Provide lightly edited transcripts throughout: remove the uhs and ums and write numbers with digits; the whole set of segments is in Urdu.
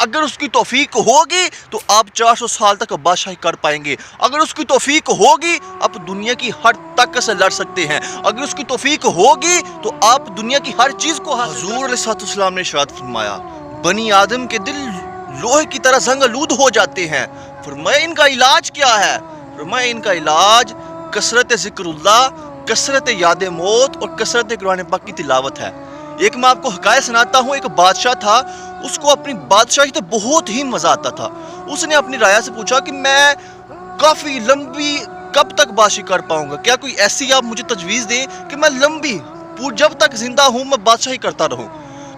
اگر اس کی توفیق ہوگی تو آپ 400 سال تک بادشاہی کر پائیں گے. اگر اس کی توفیق ہوگی آپ دنیا کی ہر طاقت سے لڑ سکتے ہیں. اگر اس کی توفیق ہوگی تو آپ دنیا کی ہر چیز کو حاصل. حضور علیہ السلام نے ارشاد فرمایا بنی آدم کے دل لوہے کی طرح زنگ آلود ہو جاتے ہیں. فرمایا ان کا علاج کیا ہے؟ فرمایا ان کا علاج کثرت ذکر اللہ، کثرت یاد موت اور کثرت قرآن پاک کی تلاوت ہے. ایک میں آپ کو حکایت سناتا ہوں. ایک بادشاہ تھا، اس کو اپنی بادشاہی تو بہت ہی مزہ آتا تھا. اس نے اپنی رعایا سے پوچھا کہ میں کافی لمبی کب تک بادشاہی کر پاؤں گا، کیا کوئی ایسی آپ مجھے تجویز دیں کہ میں لمبی جب تک زندہ ہوں میں بادشاہی کرتا رہوں.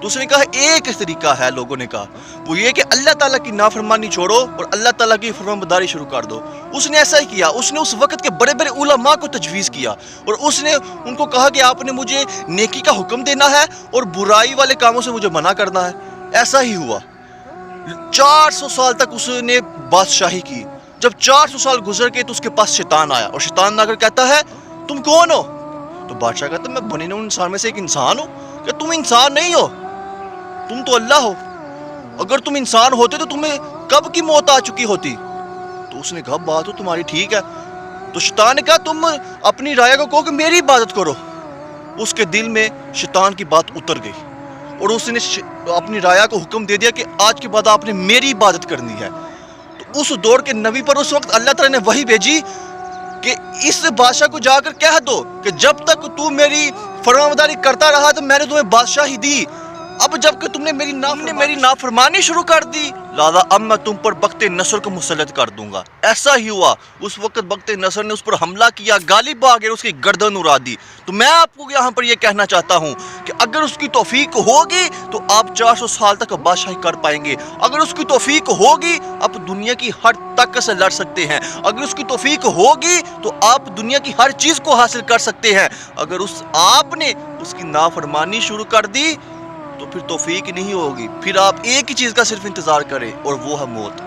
تو اس نے کہا ایک طریقہ ہے. لوگوں نے کہا وہ یہ کہ اللہ تعالیٰ کی نافرمانی چھوڑو اور اللہ تعالیٰ کی فرمانبرداری شروع کر دو. اس نے ایسا ہی کیا. اس نے اس وقت کے بڑے بڑے علماء کو تجویز کیا اور اس نے ان کو کہا کہ آپ نے مجھے نیکی کا حکم دینا ہے اور برائی والے کاموں سے مجھے منع کرنا ہے. ایسا ہی ہوا. 400 سال تک اس نے بادشاہی کی. جب 400 سال گزر گئے تو اس کے پاس شیطان آیا اور شیطان آ کر کہتا ہے تم کون ہو؟ تو بادشاہ کہتا ہے میں بنے نوع انسان میں سے ایک انسان ہوں. کہ تم انسان نہیں ہو، تم تو اللہ ہو. اگر تم انسان ہوتے تو تمہیں کب کی موت آ چکی ہوتی. تو اس نے کہا بات تو تمہاری ٹھیک ہے. تو شیطان نے کہا تم اپنی رعایا کو کہو کہ میری عبادت کرو. اس کے دل میں شیطان کی بات اتر گئی اور اس نے اپنی رعایا کو حکم دے دیا کہ آج کے بعد آپ نے میری عبادت کرنی ہے. تو اس دور کے نبی پر اس وقت اللہ تعالیٰ نے وحی بھیجی کہ اس بادشاہ کو جا کر کہہ دو کہ جب تک تو میری فرمانبرداری کرتا رہا تو میں نے تمہیں بادشاہی دی. اب جب کہ تم نے میری نافرمانی شروع کر دی لہذا اب میں تم پر بخت نصر کو مسلط کر دوں گا. ایسا ہی ہوا. اس وقت بخت نصر نے اس پر حملہ کیا، غالب آ گئے، اس کی گردن اڑا دی. تو میں آپ کو یہاں پر یہ کہنا چاہتا ہوں کہ اگر اس کی توفیق ہوگی تو آپ 400 سال تک بادشاہی کر پائیں گے. اگر اس کی توفیق ہوگی آپ دنیا کی ہر طاقت سے لڑ سکتے ہیں. اگر اس کی توفیق ہوگی تو آپ دنیا کی ہر چیز کو حاصل کر سکتے ہیں. اگر آپ نے اس کی نافرمانی شروع کر دی تو پھر توفیق نہیں ہوگی. پھر آپ ایک ہی چیز کا صرف انتظار کریں اور وہ ہے موت.